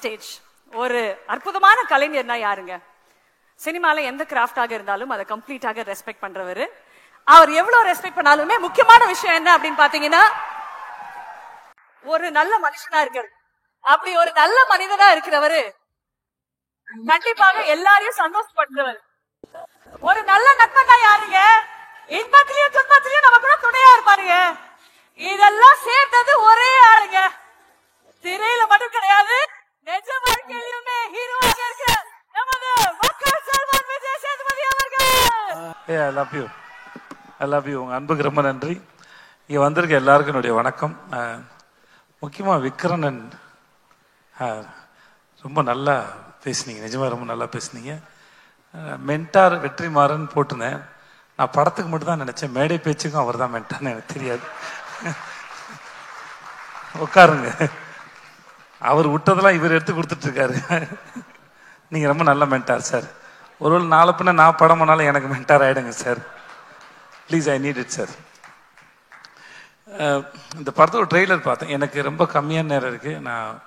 Stage. ஒரு அற்புதமான கலைஞர்னா யாருங்க? சினிமால எந்த கிராஃப்டாக இருந்தாலும் அதை கம்ப்ளீட்டாக ரெஸ்பெக்ட் பண்றவரு. அவர் எவ்வளவு ரெஸ்பெக்ட் பண்ணாலுமே முக்கியமான விஷயம் என்ன அப்படின்னு பாத்தீங்கன்னா, ஒரு நல்ல மனுஷனா இருக்கிறது. அப்படி ஒரு நல்ல மனிதனா இருக்கிறவரு கண்டிப்பாக எல்லாரையும் சந்தோஷப்படுறவர். ஒரு நல்ல நண்பனா யாருங்க? இன்பத்திலயும் துன்பத்திலயும் நம்ம கூட துணையா இருப்பாருங்க. இதெல்லாம் சேர்ந்தது ஒரே ஆளுங்க. திரையில மட்டும் கிடையாது, நிஜ வாழ்க்கையிலுமே ஹீரோவாக இருக்க நமது மக்கள் செல்வன் விஜய் சேதுபதி அவர்கள். I love you. உங்க அன்புக்கு ரொம்ப நன்றி. இங்க வந்திருக்க எல்லாருக்கும் என்னுடைய வணக்கம். முக்கியமா விக்ரனன் ரொம்ப நல்லா பேசுனீங்க, நிஜமா ரொம்ப நல்லா பேசுனீங்க. மென்டார் வெற்றிமாறன் போட்டுனேன். நான் படத்துக்கு மட்டும் தான் நினைச்சேன், மேடை பேச்சுக்கும் அவர் தான் மென்டார்னு எனக்கு தெரியாது. உட்காருங்க, அவர் விட்டதெல்லாம் இவர் எடுத்து கொடுத்துட்டு இருக்காரு. நீங்க ரொம்ப நல்ல மென்டார் சார். ஒருவேளை நாளை பின்ன நான் படம் பண்ணாலும் எனக்கு மென்டார் ஆயிடுங்க sir. Please, I need it sir. இந்த படத்தோட ட்ரெய்லர் பார்த்தேன். எனக்கு ரொம்ப கம்மியான நேரம் இருக்குது. நான்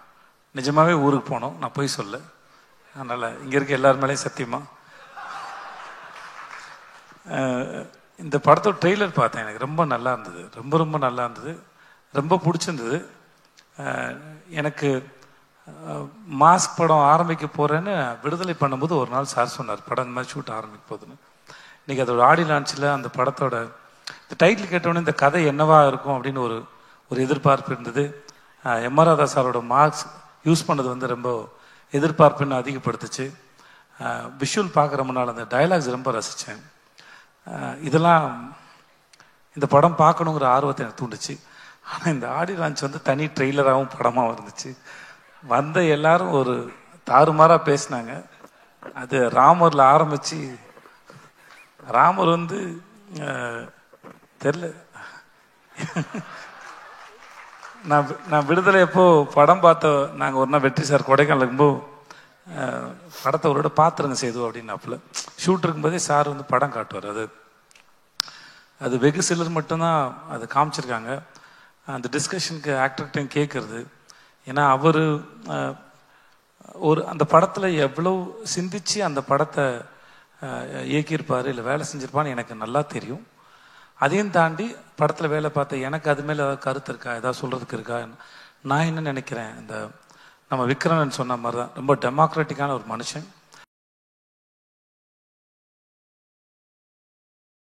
நிஜமாகவே ஊருக்கு போனோம், நான் போய் சொல்ல. அதனால் இங்கே இருக்க எல்லார் மேலேயும் சத்தியமாக இந்த படத்தோட ட்ரெய்லர் பார்த்தேன். எனக்கு ரொம்ப நல்லா இருந்தது, ரொம்ப நல்லா இருந்தது, ரொம்ப பிடிச்சிருந்தது. எனக்கு மாஸ்க் படம் ஆரம்பிக்க போகிறேன்னு விடுதலை பண்ணும்போது ஒரு நாள் சார் சொன்னார், படம் இந்த மாதிரி ஷூட் ஆரம்பிக்க போகுதுன்னு. இன்றைக்கி அதோட ஆடி லான்ச்சில் அந்த படத்தோட இந்த டைட்டில் கேட்டோடனே இந்த கதை என்னவா இருக்கும் அப்படின்னு ஒரு எதிர்பார்ப்பு இருந்தது. எம்.ஆர். ராதா சாரோட மார்க்ஸ் யூஸ் பண்ணது வந்து ரொம்ப எதிர்பார்ப்புன்னு அதிகப்படுத்துச்சு. விஷுவல் பார்க்க ரொம்ப நாள் அந்த டயலாக்ஸ் ரொம்ப ரசித்தேன். இதெல்லாம் இந்த படம் பார்க்கணுங்கிற ஆர்வத்தை எனக்கு தூண்டுச்சு. ஆனால் இந்த ஆடி லான்ச் வந்து தனி ட்ரெய்லராகவும் படமாகவும் இருந்துச்சு. வந்த எல்லாரும் ஒரு தாறுமாறாக பேசினாங்க. அது ராமரில் ஆரம்பித்து ராமர் வந்து தெரில. நான் விடுதலை எப்போ படம் பார்த்த, நாங்கள் ஒரு நாள் வெற்றி சார் கொடைக்கானல் இருக்கும்போது படத்தை ஒரு பார்த்துருங்க செய்து அப்படின்னாப்புல. ஷூட் இருக்கும்போதே சார் வந்து படம் காட்டுவார். அது வெகு சிலர் மட்டும்தான் அது காமிச்சிருக்காங்க. அந்த டிஸ்கஷனுக்கு ஆக்டர்கிட்டையும் கேட்குறது. ஏன்னா அவர் அந்த படத்தில் எவ்வளோ சிந்திச்சு அந்த படத்தை இயக்கியிருப்பார், இல்லை வேலை செஞ்சிருப்பான்னு எனக்கு நல்லா தெரியும். அதையும் தாண்டி படத்தில் வேலை பார்த்த எனக்கு அது மேலே ஏதாவது கருத்து இருக்கா, ஏதாவது சொல்கிறதுக்கு இருக்கா? நான் என்ன நினைக்கிறேன், இந்த நம்ம விக்ரமன் சொன்ன மாதிரி தான் ரொம்ப டெமோக்ராட்டிக்கான ஒரு மனுஷன்.